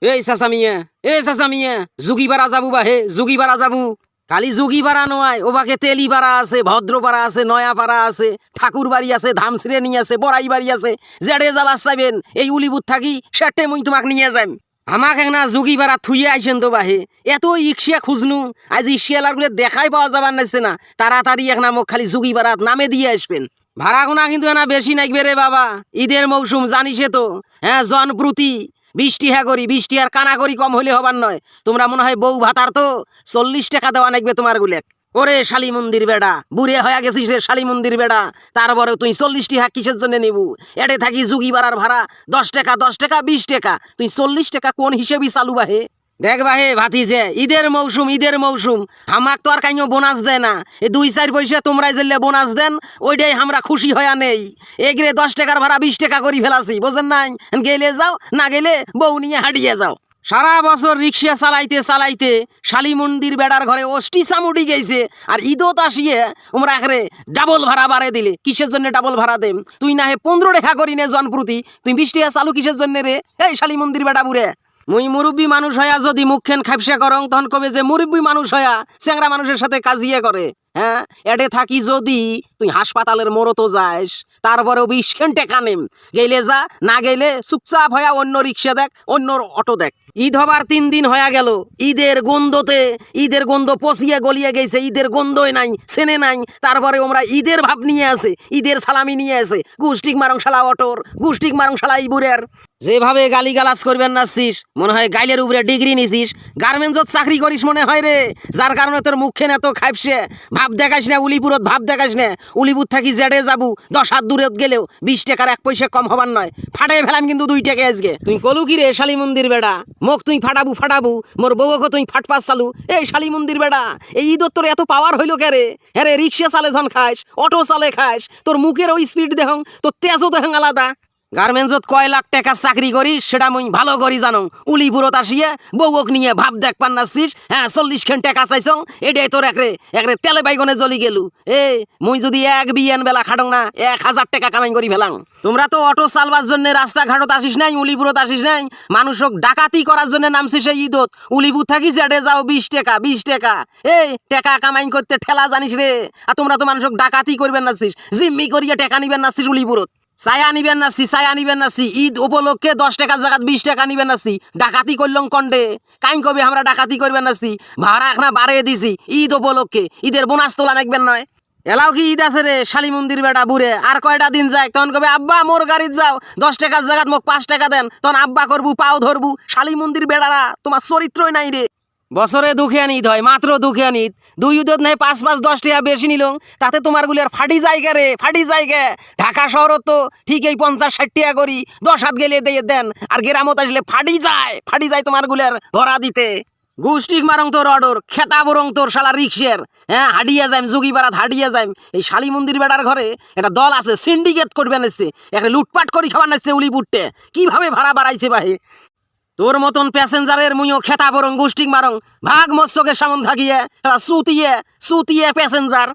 এই চাচা মিয়া, এই চাচা মিয়া, যোগী পাড়া যাবো বাহে, যোগী পাড়া যাবো। খালি যোগী পাড়া নয়, ওবাকে তেলি পাড়া আছে, ভদ্র পাড়া আছে, নয়া পাড়া আছে, ঠাকুর বাড়ি আছে, ধামশ্রেণী আছে, বড়াই বাড়ি আছে। জেডে যাবার চাইবেন এই উলিপুর থাকি সেটে মুই তোমাক নিয়ে যাম। আমাকে না যোগী পাড়া থুইয়ে আইসেন তো বাহে, এত ইকশিয়া খুঁজনু আজ ইশিয়ালার গুলো দেখাই পাওয়া যাবার নাইছে না। তাড়াতাড়ি এক নামক খালি যোগী পাড়াত নামে দিয়ে আসবেন। ভাড়া গোনা কিন্তু না বেশি নাকবে রে বাবা, ঈদের মৌসুম জানিসে তো। হ্যাঁ, জনপ্রতি 20 টাকা করি, 20 টাকার কানা করি কম হলে হবার নয়। তোমরা মনে হয় বউ ভাতার তো 40 টাকা দেওয়া নাকবে তোমার গুলে। ওরে শালি মন্দির বেড়া, বুড়ে হয়ে গেছিস রে শালি মন্দির বেড়া, তারপরে তুই 40 টাকা কিসের জন্য নেবু? এটে থাকি যুগি বাড়ার ভাড়া 10 টাকা, 10 টাকা, 20 টাকা, তুই 40 টাকা কোন হিসেবে চালু বাহে? দেখ বাহে ভাতিজে, ঈদের মৌসুম, ঈদের মৌসুম, আমাক তো আর কাইও বোনাস দেয় না। এই 2-4 পয়সা তোমরাই জেলে বোনাস দেন, ওইটাই আমরা খুশি হইয়া নেই। এগরে 10 টাকার ভাড়া 20 টাকা করি ফেলাছি, বোঝেন নাই? গেলে যাও, না গেলে বউ নিয়ে হাঁটিয়ে যাও। সারা বছর রিক্সা চালাইতে চালাইতে শালি মন্দির বেড়ার ঘরে অষ্টি চামুটি গেছে, আর ঈদত আসিয়ে ওমরা এখানে ডাবল ভাড়া বাড়ে দিলে। কিসের জন্য ডাবল ভাড়া দেম? তুই না হে 15 টাকা করি নে জনপ্রতি, তুই 20 টাকা চালু কিসের জন্য রে? এই শালি মন্দির বেড়া বুড়ে, মুই মুরব্বী মানুষ হইয়া যদি মুখখান খাপসা করং, তখন কবে যে মুরব্বী মানুষ হইয়া চ্যাংরা মানুষের সাথে কাজিয়ে করে। হ্যাঁ, এডে থাকি যদি তুই হাসপাতালের মোড়তো যাস, তারপরেও 20 টাকা নেম। গেলে যা, না গেলে চুপচাপ হইয়া অন্য রিক্সা দেখ, অন্য অটো দেখ। ঈদ হবার 3 দিন হয়ে গেল, ঈদের গন্ধতে, ঈদের গন্ধ পচিয়ে গলিয়ে গেছে, ঈদের গন্ধই নাই, চেনে নাই। তারপরে আমরা ঈদের ভাব নিয়ে আসে, ঈদের সালামি নিয়ে আসে। গুষ্টিক মারং শালা অটোর, গুষ্টিক মারং শালা ইবুরের। যেভাবে গালি গালাজ করবেন নাছিস, মনে হয় গাইলের উপরে ডিগ্রি নিছিস। গার্মেন্টসত চাকরি করিস মনে হয় রে, যার কারণে তোর মুখে এত খাইপসে। ভাব দেখাস না উলিপুরত, ভাব দেখাস না। উলিপুর থাকি জেডে যাবো 10 হাত দূরত গেলেও 20 টাকার 1 পয়সা কম হবার নয়। ফাটাই ফেলাম কিন্তু 2 টাকা আজকে। তুই কলু কি রে শালি মন্দির বেড়া? মুখ তুই ফাটাবু, মোর বউকে তুই ফাটপাস চালু। এই শালি মন্দির বেড়া, এই ঈদত তোর এত পাওয়ার হইলো কে রে? হ্যাঁ রে, রিক্সা চালে যখন খাস, অটো চালে খাস, তোর মুখের ওই স্পিড দেহং, তোর তেজও দেহং আলাদা। গার্মেন্টসত কয় লাখ টাকা চাকরি করিস সেটা মুই ভালো করি জানো। উলিপুরত আসিয়ে বউক নিয়ে ভাব দেখ পান নাছিস। হ্যাঁ, 40 টাকা চাইছং, এটাই তোর একরে তেলে বাইগনে জ্বলি গেলু। মুই যদি এক বিয়ান বেলা খাটং না, 1000 টাকা কামাই করি ফেলাং। তোমরা তো অটো চালবার জন্য রাস্তাঘাটত আসিস নাই, উলিপুরত আসিস নাই, মানুষক ডাকাতি করার জন্য নামছিস এই ঈদত। উলিপুর থাকি জেডে যাও 20 টাকা, 20 টাকা। টাকা কামাই করতে ঠেলা জানিস রে। আর তোমরা তো মানুষক ডাকাতি করবেন নাছিস, জিম্মি করিয়া টাকা নিবেন নাছিস উলিপুরত। ছায়া নিবেন নাছি, ঈদ উপলক্ষে 10 টাকার জায়গায় 20 টাকা নিবেন নাছি। ডাকাতি করলং কন্ডে, কাইন কবি আমরা ডাকাতি করবেন নাছি। ভাড়া এখনা বাড়িয়ে দিছি ঈদ উপলক্ষে, ঈদের বোনাস তোলা নাকবেন নয়। এলাও কি ঈদ আছে রে শালি মন্দির বেড়া বুড়ে? আর কয়টা দিন যায়, তখন কবে আব্বা মোর গাড়িত যাও, 10 টাকার জায়গায় মোক 5 টাকা দেন। তখন আব্বা করবু, পাও ধরবু। শালি মন্দির বেড়ারা, তোমার চরিত্রই নাই রে। বছরে দুঃখিয়ান ঈদ হয়, মাত্র দুঃখিয়ান ঈদ। 2 ঈদত নাই 5-10 টাকা বেশি নিল, তাতে তোমার গুলি আর ফাটি জায়গা রে, ফাটি জায়গা। ঢাকা শহরত তো ঠিক এই 50-60 টাকা করি 10 হাত গেলে দিয়ে দেন, আর গ্রামত আসলে ফাটি যায় তোমার গুলার ভরা দিতে। গুষ্টিক মারং তোর অর্ডর, খেতা বরং তোর শালা রিক্সের। হ্যাঁ, হাডিয়া যাইম, যোগী পাড়াত হাডিয়া যাইম। এই শালি মন্দির বেড়ার ঘরে একটা দল আছে, সিন্ডিকেট করবে নাচ্ছে, একটা লুটপাট করি খাবার নাচ্ছে উলিপুরটে। কিভাবে ভাড়া বাড়াইছে বাহে? তোর মতন প্যাসেঞ্জারের মুইও খেতা বরং গুষ্টিক মারং, ভাগ মৎস্যকে সামন থাকিয়ে সুতিয়ে প্যাসেঞ্জার।